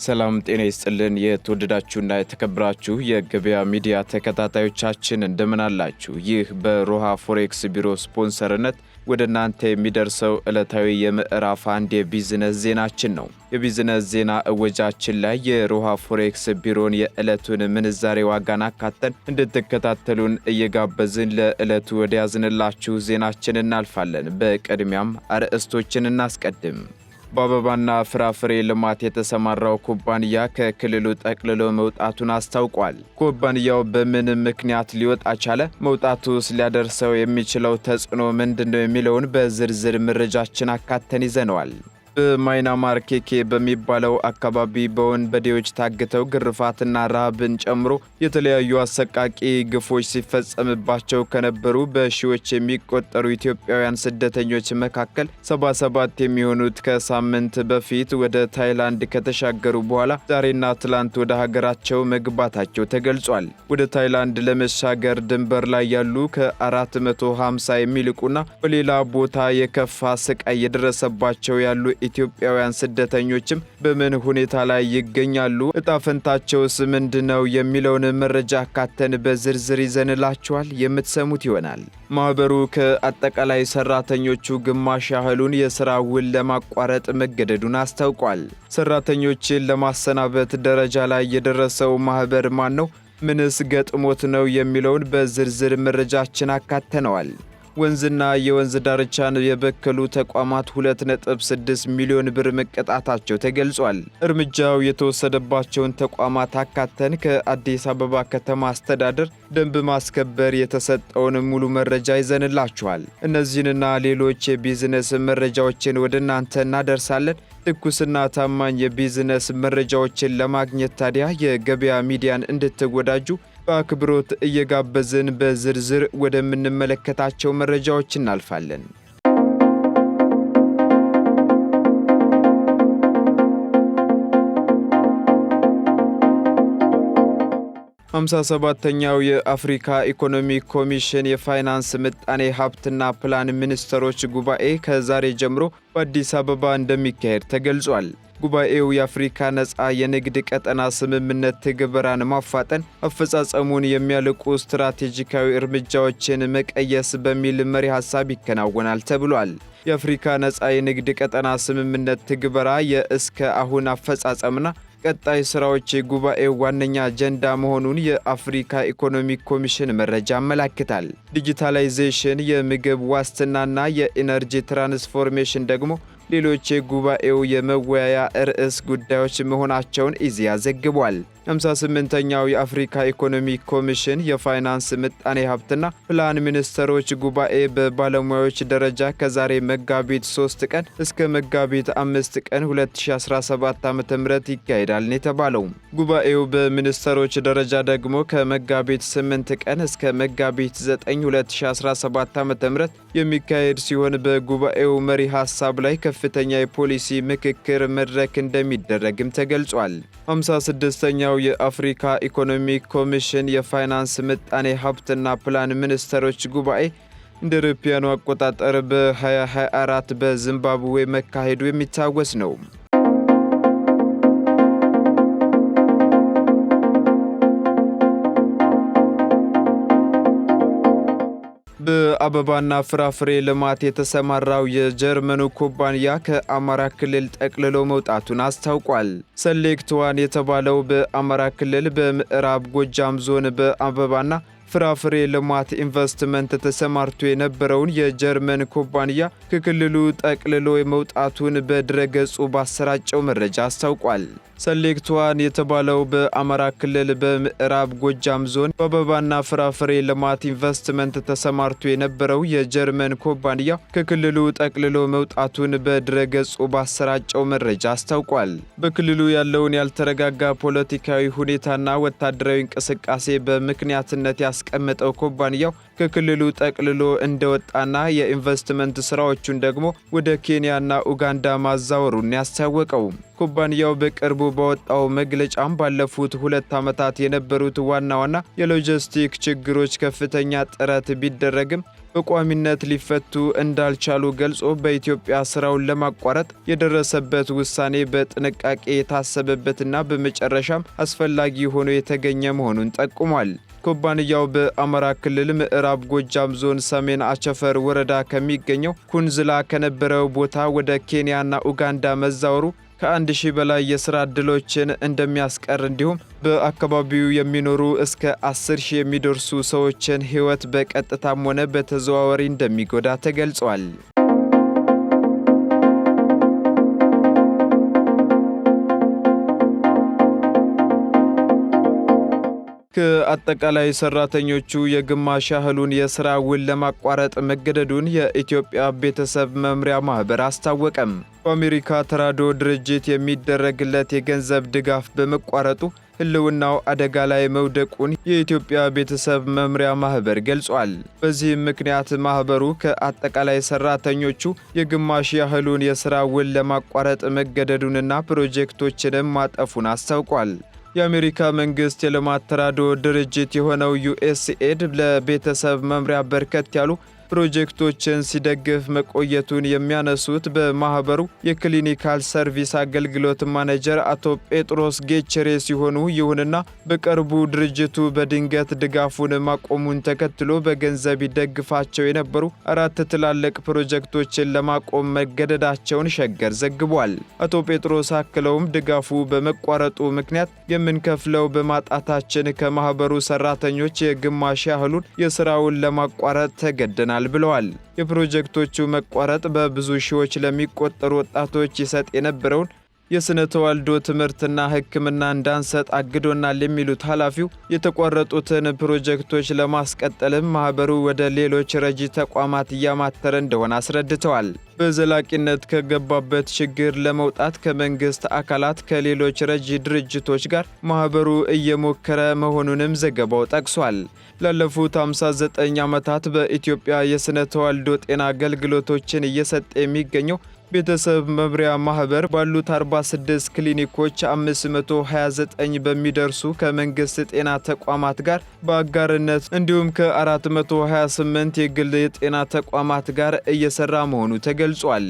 ሰላም ጤና ይስጥልን የተወደዳችሁና የተከበራችሁ የገበያ ሚዲያ ተከታታዮቻችን እንደምን አላችሁ? ይህ በሮሃ ፎሬክስ ቢሮ ስፖንሰርነት ወደ እናንተ የሚደርሰው ዕለታዊ የምዕራፍ አንድ የቢዝነስ ዜናችን ነው። የቢዝነስ ዜና እወጃችን ላይ የሮሃ ፎሬክስ ቢሮን የዕለቱን ምንዛሬ ዋጋን አካተን እንድትከታተሉን እየጋበዝን ለዕለቱ ወደ ያዝንላችሁ ዜናችን እናልፋለን። በቅድሚያም አርዕስቶችን እናስቀድም። በአበባና ፍራፍሬ ልማት የተሰማራው ኩባንያ ከክልሉ ጠቅልሎ መውጣቱን አስታውቋል። ኩባንያው በምን ምክንያት ሊወጣ ቻለ? መውጣቱስ ሊያደርሰው የሚችለው ተጽዕኖ ምንድነው? የሚለውን በዝርዝር መረጃችን አካተን ይዘነዋል። በማይናማር ኬኬ በሚባለው አካባቢ በወንበዴዎች ታግተው ግርፋትና ረሃብን ጨምሮ የተለያዩ አሰቃቂ ግፎች ሲፈጸምባቸው ከነበሩ በሺዎች የሚቆጠሩ ኢትዮጵያውያን ስደተኞች መካከል 77 የሚሆኑት ከሳምንት በፊት ወደ ታይላንድ ከተሻገሩ በኋላ ዛሬና ትላንት ወደ ሀገራቸው መግባታቸው ተገልጿል። ወደ ታይላንድ ለመሻገር ድንበር ላይ ያሉ ከ450 የሚልቁና በሌላ ቦታ የከፋ ስቃይ የደረሰባቸው ያሉ ኢትዮጵያውያን ስደተኞችም በምን ሁኔታ ላይ ይገኛሉ? እጣ ፈንታቸውስ ምንድነው? የሚለውን መረጃ አካተን በዝርዝር ይዘንላችኋል የምትሰሙት ይሆናል። ማህበሩ ከአጠቃላይ ሰራተኞቹ ግማሽ ያህሉን የሥራ ውል ለማቋረጥ መገደዱን አስታውቋል። ሰራተኞችን ለማሰናበት ደረጃ ላይ የደረሰው ማህበር ማን ነው? ምንስ ገጥሞት ነው? የሚለውን በዝርዝር መረጃችን አካተነዋል። ወንዝና የወንዝ ዳርቻን የበከሉ ተቋማት 2.6 ሚሊዮን ብር መቀጣታቸው ተገልጿል። እርምጃው የተወሰደባቸውን ተቋማት አካተን ከአዲስ አበባ ከተማ አስተዳደር ደንብ ማስከበር የተሰጠውን ሙሉ መረጃ ይዘንላችኋል። እነዚህንና ሌሎች የቢዝነስ መረጃዎችን ወደ እናንተ እናደርሳለን። ትኩስና ታማኝ የቢዝነስ መረጃዎችን ለማግኘት ታዲያ የገበያ ሚዲያን እንድትወዳጁ በአክብሮት እየጋበዝን በዝርዝር ወደምንመለከታቸው መረጃዎች እናልፋለን። 57ኛው የአፍሪካ ኢኮኖሚ ኮሚሽን የፋይናንስ ምጣኔ ሀብትና ፕላን ሚኒስትሮች ጉባኤ ከዛሬ ጀምሮ በአዲስ አበባ እንደሚካሄድ ተገልጿል። ጉባኤው የአፍሪካ ነጻ የንግድ ቀጠና ስምምነት ትግበራን ማፋጠን፣ አፈጻጸሙን የሚያልቁ ስትራቴጂካዊ እርምጃዎችን መቀየስ በሚል መሪ ሐሳብ ይከናወናል ተብሏል። የአፍሪካ ነጻ የንግድ ቀጠና ስምምነት ትግበራ የእስከ አሁን አፈጻጸምና ቀጣይ ስራዎች ጉባኤው ዋነኛ አጀንዳ መሆኑን የአፍሪካ ኢኮኖሚክ ኮሚሽን መረጃ ያመለክታል። ዲጂታላይዜሽን፣ የምግብ ዋስትናና የኢነርጂ ትራንስፎርሜሽን ደግሞ ሌሎች የጉባኤው የመወያያ ርዕስ ጉዳዮች መሆናቸውን ኢዜአ ዘግቧል። 58ኛው የአፍሪካ ኢኮኖሚክ ኮሚሽን የፋይናንስ ምጣኔ ሀብትና ፕላን ሚኒስትሮች ጉባኤ በባለሙያዎች ደረጃ ከዛሬ መጋቢት 3 ቀን እስከ መጋቢት 5 ቀን 2017 ዓ.ም ይካሄዳል የተባለው። ጉባኤው በሚኒስትሮች ደረጃ ደግሞ ከመጋቢት 8 ቀን እስከ መጋቢት 9 2017 ዓ.ም የሚካሄድ ሲሆን በጉባኤው መሪ ሐሳብ ላይ ከፍተኛ የፖሊሲ ምክክር መድረክ እንደሚደረግም ተገልጿል። 56ኛው የአፍሪካ ኢኮኖሚክ ኮሚሽን የፋይናንስ ምጣኔ ሀብትና ፕላን ሚኒስትሮች ጉባኤ እንደ አውሮፓውያኑ አቆጣጠር በ2024 በዚምባብዌ መካሄዱ የሚታወስ ነው። በአበባና ፍራፍሬ ልማት የተሰማራው የጀርመኑ ኩባንያ ከአማራ ክልል ጠቅልሎ መውጣቱን አስታውቋል። ሰሌክት ዋን የተባለው በአማራ ክልል በምዕራብ ጎጃም ዞን በአበባና ፍራፍሬ ልማት ኢንቨስትመንት ተሰማርቶ የነበረውን የጀርመን ኩባንያ ከክልሉ ጠቅልሎ መውጣቱን በድረገጹ ባሰራጨው መረጃ አስታውቋል። ሰሌክት ዋን የተባለው በአማራ ክልል በምዕራብ ጎጃም ዞን በአበባና ፍራፍሬ ልማት ኢንቨስትመንት ተሰማርቶ የነበረው የጀርመን ኩባንያ ከክልሉ ጠቅልሎ መውጣቱን በድረገጹ ባሰራጨው መረጃ አስታውቋል። በክልሉ ያለውን ያልተረጋጋ ፖለቲካዊ ሁኔታና ወታደራዊ እንቅስቃሴ በምክንያትነት ያስቀመጠው ኩባንያው ከክልሉ ጠቅልሎ እንደወጣና የኢንቨስትመንት ስራዎቹን ደግሞ ወደ ኬንያና ኡጋንዳ ማዛወሩን ያስታወቀው ኩባንያው በቅርቡ በወጣው መግለጫም ባለፉት 2 ዓመታት የነበሩት ዋና የሎጂስቲክ ችግሮች ከፍተኛ ጥረት ቢደረግም በቋሚነት ሊፈቱ እንዳልቻሉ ገልጾ በኢትዮጵያ ስራውን ለማቋረጥ የደረሰበት ውሳኔ በጥንቃቄ የታሰበበትና በመጨረሻም አስፈላጊ ሆኖ የተገኘ መሆኑን ጠቁሟል። ኩባንያው በአማራ ክልል ምዕራብ ጎጃም ዞን ሰሜን አቸፈር ወረዳ ከሚገኘው ኩንዝላ ከነበረው ቦታ ወደ ኬንያና ኡጋንዳ መዛወሩ ከ1000 በላይ የሥራ ዕድሎችን እንደሚያስቀር እንዲሁም በአካባቢው የሚኖሩ እስከ 10,000 የሚደርሱ ሰዎችን ሕይወት በቀጥታም ሆነ በተዘዋዋሪ እንደሚጎዳ ተገልጿል። ከአጠቃላይ ሰራተኞቹ የግማሽ ያህሉን የሥራ ውል ለማቋረጥ መገደዱን የኢትዮጵያ ቤተሰብ መምሪያ ማህበር አስታወቀም። በአሜሪካ ተራድኦ ድርጅት የሚደረግለት የገንዘብ ድጋፍ በመቋረጡ ህልውናው አደጋ ላይ መውደቁን የኢትዮጵያ ቤተሰብ መምሪያ ማህበር ገልጿል። በዚህም ምክንያት ማህበሩ ከአጠቃላይ ሰራተኞቹ የግማሽ ያህሉን የሥራ ውል ለማቋረጥ መገደዱንና ፕሮጀክቶችንም ማጠፉን አስታውቋል። የአሜሪካ መንግስት የልማት ተራድኦ ድርጅት የሆነው ዩኤስኤድ ለቤተሰብ መምሪያ በርከት ያሉ ፕሮጀክቶችን ሲደግፍ መቆየቱን የሚያነሱት በማህበሩ የክሊኒካል ሰርቪስ አገልግሎት ማኔጀር አቶ ጴጥሮስ ጌቸሬ ሲሆኑ ይሁንና በቅርቡ ድርጅቱ በድንገት ድጋፉን ማቆሙን ተከትሎ በገንዘብ ይደግፋቸው የነበሩ 4 ትላልቅ ፕሮጀክቶችን ለማቆም መገደዳቸውን ሸገር ዘግቧል። አቶ ጴጥሮስ አክለውም ድጋፉ በመቋረጡ ምክንያት የምንከፍለው በማጣታችን ከማህበሩ ሰራተኞች የግማሽ ያህሉን የሥራውን ለማቋረጥ ተገደናል ብለዋል። የፕሮጀክቶቹ መቋረጥ በብዙ ሺዎች ለሚቆጠሩ ወጣቶች ይሰጥ የነበረውን የስነ ተዋልዶ ትምህርትና ሕክምና እንዳንሰጥ አግዶናል የሚሉት ኃላፊው የተቋረጡትን ፕሮጀክቶች ለማስቀጠልም ማህበሩ ወደ ሌሎች ረጂ ተቋማት እያማተረ እንደሆነ አስረድተዋል። በዘላቂነት ከገባበት ችግር ለመውጣት ከመንግስት አካላት ከሌሎች ረጂ ድርጅቶች ጋር ማህበሩ እየሞከረ መሆኑንም ዘገባው ጠቅሷል። ላለፉት 59 ዓመታት በኢትዮጵያ የስነ ተዋልዶ ጤና አገልግሎቶችን እየሰጠ የሚገኘው ቤተሰብ መምሪያ ማህበር ባሉት 46 ክሊኒኮች 529 በሚደርሱ ከመንግስት ጤና ተቋማት ጋር በአጋርነት እንዲሁም ከ428 የግል የጤና ተቋማት ጋር እየሰራ መሆኑ ተገልጿል።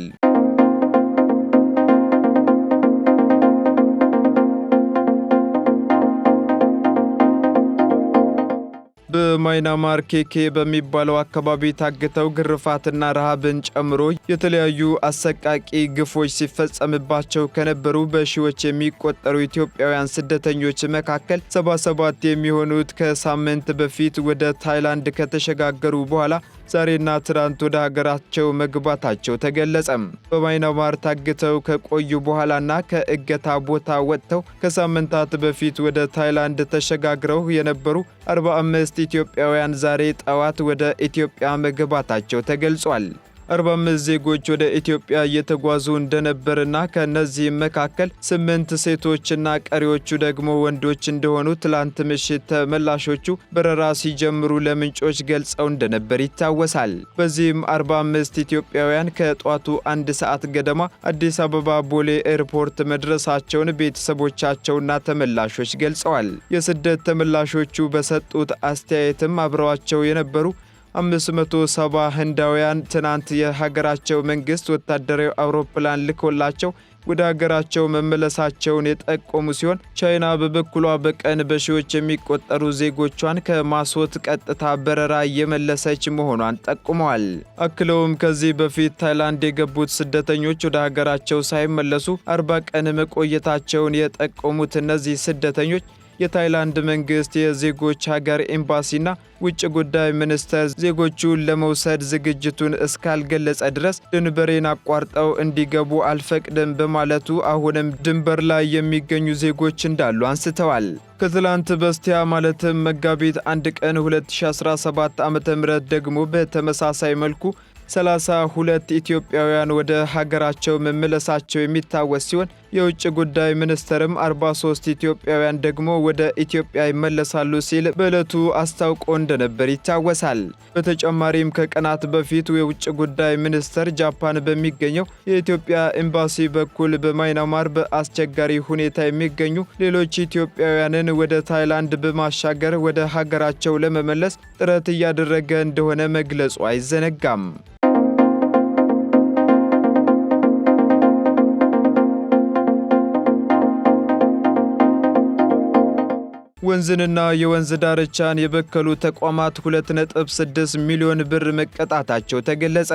በማይናማር ኬኬ በሚባለው አካባቢ ታግተው ግርፋትና ረሃብን ጨምሮ የተለያዩ አሰቃቂ ግፎች ሲፈጸምባቸው ከነበሩ በሺዎች የሚቆጠሩ ኢትዮጵያውያን ስደተኞች መካከል 77 የሚሆኑት ከሳምንት በፊት ወደ ታይላንድ ከተሸጋገሩ በኋላ ዛሬና ትናንት ወደ ሀገራቸው መግባታቸው ተገለጸም። በማይናማር ታግተው ከቆዩ በኋላና ከእገታ ቦታ ወጥተው ከሳምንታት በፊት ወደ ታይላንድ ተሸጋግረው የነበሩ 45 ኢትዮጵያውያን ዛሬ ጠዋት ወደ ኢትዮጵያ መግባታቸው ተገልጿል። 45 ዜጎች ወደ ኢትዮጵያ እየተጓዙ እንደነበርና ከነዚህም መካከል 8 ሴቶችና ቀሪዎቹ ደግሞ ወንዶች እንደሆኑ ትላንት ምሽት ተመላሾቹ በረራ ሲጀምሩ ለምንጮች ገልጸው እንደነበር ይታወሳል። በዚህም 45 ኢትዮጵያውያን ከጧቱ 1 ሰዓት ገደማ አዲስ አበባ ቦሌ ኤርፖርት መድረሳቸውን ቤተሰቦቻቸውና ተመላሾች ገልጸዋል። የስደት ተመላሾቹ በሰጡት አስተያየትም አብረዋቸው የነበሩ 570 ህንዳውያን ትናንት የሀገራቸው መንግስት ወታደራዊ አውሮፕላን ልኮላቸው ወደ ሀገራቸው መመለሳቸውን የጠቆሙ ሲሆን ቻይና በበኩሏ በቀን በሺዎች የሚቆጠሩ ዜጎቿን ከማስወጥ ቀጥታ በረራ እየመለሰች መሆኗን ጠቁመዋል። አክለውም ከዚህ በፊት ታይላንድ የገቡት ስደተኞች ወደ ሀገራቸው ሳይመለሱ 40 ቀን መቆየታቸውን የጠቆሙት እነዚህ ስደተኞች የታይላንድ መንግስት የዜጎች ሀገር ኤምባሲና ውጭ ጉዳይ ሚኒስቴር ዜጎቹን ለመውሰድ ዝግጅቱን እስካልገለጸ ድረስ ድንበሬን አቋርጠው እንዲገቡ አልፈቅድም በማለቱ አሁንም ድንበር ላይ የሚገኙ ዜጎች እንዳሉ አንስተዋል። ከትላንት በስቲያ ማለትም መጋቢት 1 ቀን 2017 ዓ.ም ደግሞ በተመሳሳይ መልኩ 32 ኢትዮጵያውያን ወደ ሀገራቸው መመለሳቸው የሚታወስ ሲሆን የውጭ ጉዳይ ሚኒስቴርም 43 ኢትዮጵያውያን ደግሞ ወደ ኢትዮጵያ ይመለሳሉ ሲል በዕለቱ አስታውቆ እንደነበር ይታወሳል። በተጨማሪም ከቀናት በፊት የውጭ ጉዳይ ሚኒስቴር ጃፓን በሚገኘው የኢትዮጵያ ኤምባሲ በኩል በማይናማር በአስቸጋሪ ሁኔታ የሚገኙ ሌሎች ኢትዮጵያውያንን ወደ ታይላንድ በማሻገር ወደ ሀገራቸው ለመመለስ ጥረት እያደረገ እንደሆነ መግለጹ አይዘነጋም። ወንዝንና የወንዝ ዳርቻን የበከሉ ተቋማት 2.6 ሚሊዮን ብር መቀጣታቸው ተገለጸ።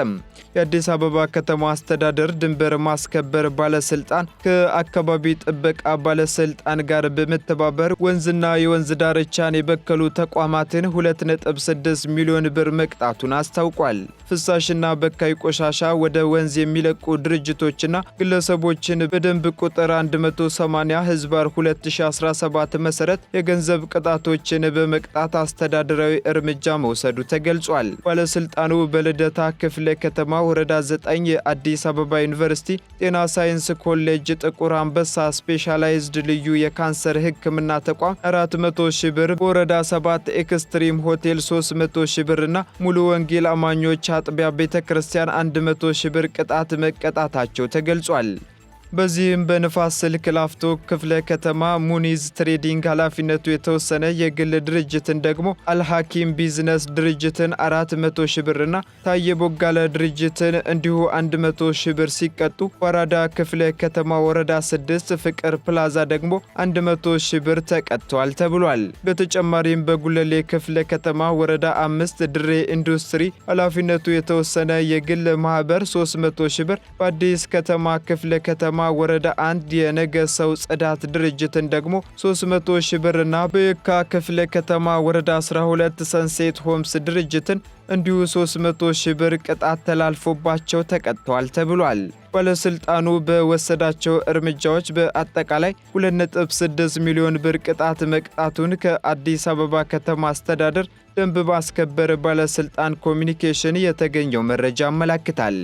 የአዲስ አበባ ከተማ አስተዳደር ድንበር ማስከበር ባለስልጣን ከአካባቢ ጥበቃ ባለስልጣን ጋር በመተባበር ወንዝና የወንዝ ዳርቻን የበከሉ ተቋማትን 2.6 ሚሊዮን ብር መቅጣቱን አስታውቋል። ፍሳሽና በካይ ቆሻሻ ወደ ወንዝ የሚለቁ ድርጅቶችና ግለሰቦችን በደንብ ቁጥር 180/2017 መሰረት የገንዘብ ቅጣቶችን በመቅጣት አስተዳደራዊ እርምጃ መውሰዱ ተገልጿል። ባለስልጣኑ በልደታ ክፍለ ከተማ ወረዳ 9 የአዲስ አበባ ዩኒቨርሲቲ ጤና ሳይንስ ኮሌጅ ጥቁር አንበሳ ስፔሻላይዝድ ልዩ የካንሰር ሕክምና ተቋም 400 ሺህ ብር፣ በወረዳ 7 ኤክስትሪም ሆቴል 300 ሺህ ብር እና ሙሉ ወንጌል አማኞች አጥቢያ ቤተክርስቲያን 100 ሺህ ብር ቅጣት መቀጣታቸው ተገልጿል። በዚህም በንፋስ ስልክ ላፍቶ ክፍለ ከተማ ሙኒዝ ትሬዲንግ ኃላፊነቱ የተወሰነ የግል ድርጅትን ደግሞ አልሐኪም ቢዝነስ ድርጅትን 400 ሺህ ብርና ታየ ቦጋለ ድርጅትን እንዲሁ 100 ሺህ ብር ሲቀጡ፣ ወራዳ ክፍለ ከተማ ወረዳ 6 ፍቅር ፕላዛ ደግሞ 100 ሺህ ብር ተቀጥተዋል ተብሏል። በተጨማሪም በጉለሌ ክፍለ ከተማ ወረዳ 5 ድሬ ኢንዱስትሪ ኃላፊነቱ የተወሰነ የግል ማህበር 300 ሺህ ብር፣ በአዲስ ከተማ ክፍለ ከተማ ወረዳ 1 የነገ ሰው ጽዳት ድርጅትን ደግሞ 300 ሺህ ብርና በየካ ክፍለ ከተማ ወረዳ 12 ሰንሴት ሆምስ ድርጅትን እንዲሁ 300 ሺህ ብር ቅጣት ተላልፎባቸው ተቀጥተዋል ተብሏል። ባለስልጣኑ በወሰዳቸው እርምጃዎች በአጠቃላይ 2.6 ሚሊዮን ብር ቅጣት መቅጣቱን ከአዲስ አበባ ከተማ አስተዳደር ደንብ ማስከበር ባለስልጣን ኮሚኒኬሽን የተገኘው መረጃ ያመለክታል።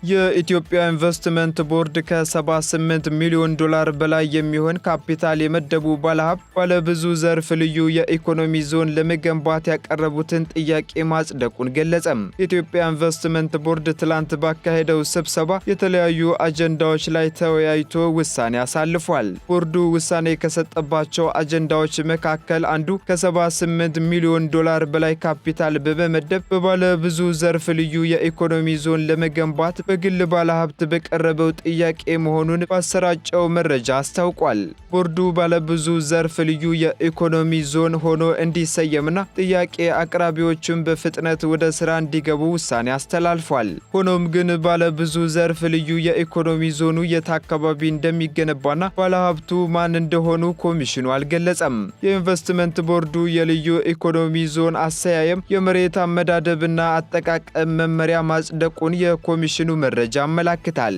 የኢትዮጵያ ኢንቨስትመንት ቦርድ ከ78 ሚሊዮን ዶላር በላይ የሚሆን ካፒታል የመደቡ ባለሀብት ባለብዙ ዘርፍ ልዩ የኢኮኖሚ ዞን ለመገንባት ያቀረቡትን ጥያቄ ማጽደቁን ገለጸ። የኢትዮጵያ ኢንቨስትመንት ቦርድ ትላንት ባካሄደው ስብሰባ የተለያዩ አጀንዳዎች ላይ ተወያይቶ ውሳኔ አሳልፏል። ቦርዱ ውሳኔ ከሰጠባቸው አጀንዳዎች መካከል አንዱ ከ78 ሚሊዮን ዶላር በላይ ካፒታል በመመደብ በባለብዙ ዘርፍ ልዩ የኢኮኖሚ ዞን ለመገንባት በግል ባለሀብት በቀረበው ጥያቄ መሆኑን ባሰራጨው መረጃ አስታውቋል። ቦርዱ ባለብዙ ዘርፍ ልዩ የኢኮኖሚ ዞን ሆኖ እንዲሰየምና ጥያቄ አቅራቢዎቹን በፍጥነት ወደ ስራ እንዲገቡ ውሳኔ አስተላልፏል። ሆኖም ግን ባለብዙ ዘርፍ ልዩ የኢኮኖሚ ዞኑ የት አካባቢ እንደሚገነባና ባለሀብቱ ማን እንደሆኑ ኮሚሽኑ አልገለጸም። የኢንቨስትመንት ቦርዱ የልዩ ኢኮኖሚ ዞን አሰያየም፣ የመሬት አመዳደብና አጠቃቀም መመሪያ ማጽደቁን የኮሚሽኑ መረጃ ያመለክታል።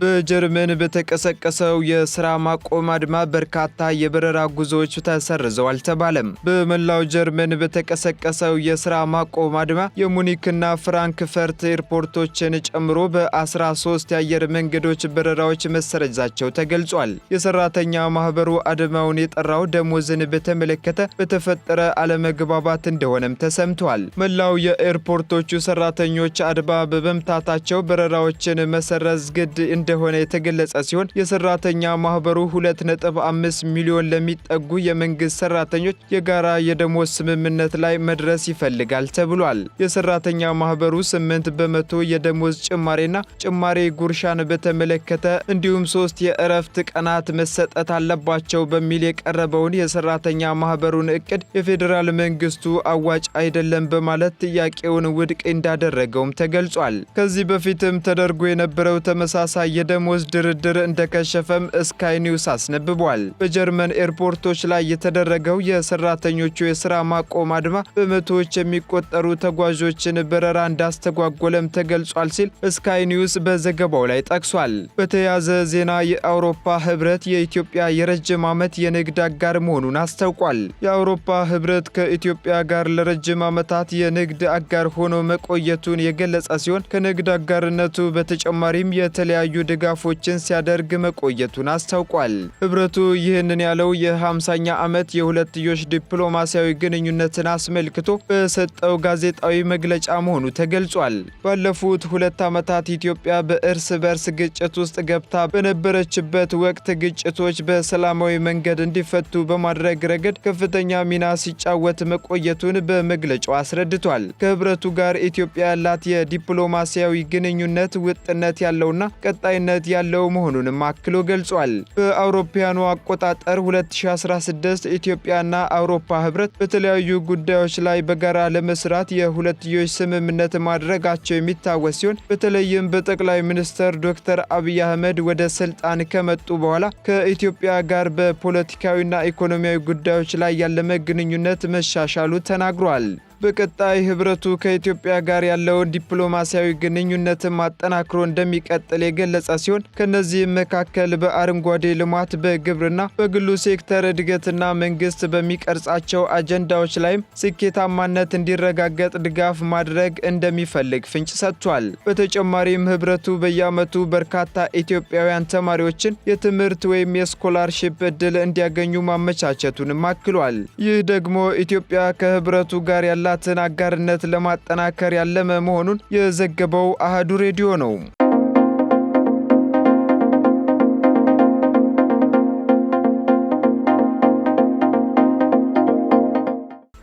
በጀርመን በተቀሰቀሰው የስራ ማቆም አድማ በርካታ የበረራ ጉዞዎች ተሰርዘዋል ተባለም። በመላው ጀርመን በተቀሰቀሰው የስራ ማቆም አድማ የሙኒክና ፍራንክፈርት ኤርፖርቶችን ጨምሮ በ13 የአየር መንገዶች በረራዎች መሰረዛቸው ተገልጿል። የሰራተኛ ማህበሩ አድማውን የጠራው ደሞዝን በተመለከተ በተፈጠረ አለመግባባት እንደሆነም ተሰምቷል። መላው የኤርፖርቶቹ ሰራተኞች አድማ በመምታታቸው በረራዎችን መሰረዝ ግድ እንደሆነ የተገለጸ ሲሆን የሰራተኛ ማህበሩ 2.5 ሚሊዮን ለሚጠጉ የመንግስት ሰራተኞች የጋራ የደሞዝ ስምምነት ላይ መድረስ ይፈልጋል ተብሏል። የሰራተኛ ማህበሩ 8 በመቶ የደሞዝ ጭማሬና ጭማሬ ጉርሻን በተመለከተ እንዲሁም 3 የእረፍት ቀናት መሰጠት አለባቸው በሚል የቀረበውን የሰራተኛ ማህበሩን እቅድ የፌዴራል መንግስቱ አዋጭ አይደለም በማለት ጥያቄውን ውድቅ እንዳደረገውም ተገልጿል። ከዚህ በፊትም ተደርጎ የነበረው ተመሳሳይ የደሞዝ ድርድር እንደከሸፈም ስካይ ኒውስ አስነብቧል። በጀርመን ኤርፖርቶች ላይ የተደረገው የሰራተኞቹ የስራ ማቆም አድማ በመቶዎች የሚቆጠሩ ተጓዦችን በረራ እንዳስተጓጎለም ተገልጿል ሲል ስካይ ኒውስ በዘገባው ላይ ጠቅሷል። በተያያዘ ዜና የአውሮፓ ህብረት የኢትዮጵያ የረጅም ዓመት የንግድ አጋር መሆኑን አስታውቋል። የአውሮፓ ህብረት ከኢትዮጵያ ጋር ለረጅም ዓመታት የንግድ አጋር ሆኖ መቆየቱን የገለጸ ሲሆን ከንግድ አጋርነቱ በተጨማሪም የተለያዩ ድጋፎችን ሲያደርግ መቆየቱን አስታውቋል። ህብረቱ ይህንን ያለው የ50ኛ ዓመት የሁለትዮሽ ዲፕሎማሲያዊ ግንኙነትን አስመልክቶ በሰጠው ጋዜጣዊ መግለጫ መሆኑ ተገልጿል። ባለፉት 2 ዓመታት ኢትዮጵያ በእርስ በርስ ግጭት ውስጥ ገብታ በነበረችበት ወቅት ግጭቶች በሰላማዊ መንገድ እንዲፈቱ በማድረግ ረገድ ከፍተኛ ሚና ሲጫወት መቆየቱን በመግለጫው አስረድቷል። ከህብረቱ ጋር ኢትዮጵያ ያላት የዲፕሎማሲያዊ ግንኙነት ውጥነት ያለውና ቀጣይነት ያለው መሆኑንም አክሎ ገልጿል። በአውሮፓውያኑ አቆጣጠር 2016 ኢትዮጵያና አውሮፓ ህብረት በተለያዩ ጉዳዮች ላይ በጋራ ለመስራት የሁለትዮሽ ስምምነት ማድረጋቸው የሚታወስ ሲሆን በተለይም በጠቅላይ ሚኒስትር ዶክተር አብይ አህመድ ወደ ስልጣን ከመጡ በኋላ ከኢትዮጵያ ጋር በፖለቲካዊና ኢኮኖሚያዊ ጉዳዮች ላይ ያለመ ግንኙነት መሻሻሉ ተናግሯል። በቀጣይ ህብረቱ ከኢትዮጵያ ጋር ያለውን ዲፕሎማሲያዊ ግንኙነት ማጠናክሮ እንደሚቀጥል የገለጸ ሲሆን ከነዚህም መካከል በአረንጓዴ ልማት፣ በግብርና፣ በግሉ ሴክተር እድገትና መንግስት በሚቀርጻቸው አጀንዳዎች ላይም ስኬታማነት እንዲረጋገጥ ድጋፍ ማድረግ እንደሚፈልግ ፍንጭ ሰጥቷል። በተጨማሪም ህብረቱ በየዓመቱ በርካታ ኢትዮጵያውያን ተማሪዎችን የትምህርት ወይም የስኮላርሺፕ ዕድል እንዲያገኙ ማመቻቸቱንም አክሏል። ይህ ደግሞ ኢትዮጵያ ከህብረቱ ጋር ያላትን አጋርነት ለማጠናከር ያለመ መሆኑን የዘገበው አሃዱ ሬዲዮ ነው።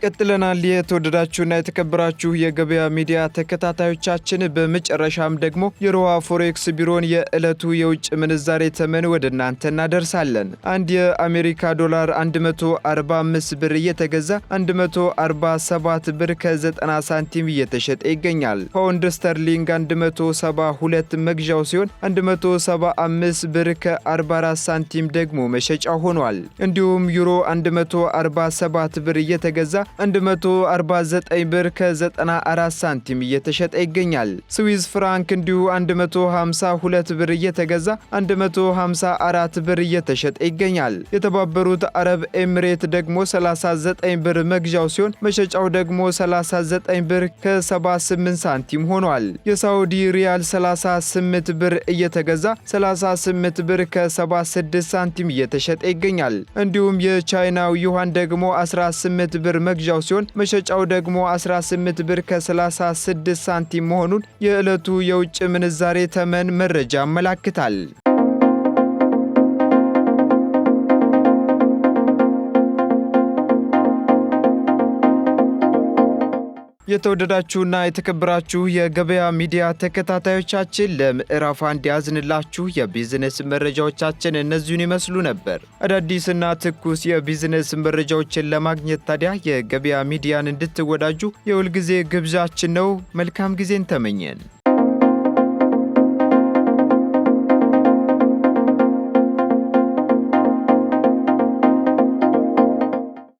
ቀጥለናል። የተወደዳችሁና የተከበራችሁ የገበያ ሚዲያ ተከታታዮቻችን፣ በመጨረሻም ደግሞ የሮሃ ፎሬክስ ቢሮን የዕለቱ የውጭ ምንዛሬ ተመን ወደ እናንተ እናደርሳለን። አንድ የአሜሪካ ዶላር 145 ብር እየተገዛ 147 ብር ከ90 ሳንቲም እየተሸጠ ይገኛል። ፓውንድ ስተርሊንግ 172 መግዣው ሲሆን 175 ብር ከ44 ሳንቲም ደግሞ መሸጫ ሆኗል። እንዲሁም ዩሮ 147 ብር እየተገዛ 149 ብር ከ94 ሳንቲም እየተሸጠ ይገኛል። ስዊዝ ፍራንክ እንዲሁ 152 ብር እየተገዛ 154 ብር እየተሸጠ ይገኛል። የተባበሩት አረብ ኤሚሬት ደግሞ 39 ብር መግዣው ሲሆን መሸጫው ደግሞ 39 ብር ከ78 ሳንቲም ሆኗል። የሳውዲ ሪያል 38 ብር እየተገዛ 38 ብር ከ76 ሳንቲም እየተሸጠ ይገኛል። እንዲሁም የቻይናው ዩዋን ደግሞ 18 ብር መግዣው ሲሆን መሸጫው ደግሞ 18 ብር ከ36 ሳንቲም መሆኑን የዕለቱ የውጭ ምንዛሬ ተመን መረጃ ያመለክታል። የተወደዳችሁና የተከበራችሁ የገበያ ሚዲያ ተከታታዮቻችን ለምዕራፍ 1 ያዝንላችሁ የቢዝነስ መረጃዎቻችን እነዚህን ይመስሉ ነበር። አዳዲስና ትኩስ የቢዝነስ መረጃዎችን ለማግኘት ታዲያ የገበያ ሚዲያን እንድትወዳጁ የሁልጊዜ ግብዣችን ነው። መልካም ጊዜን ተመኘን።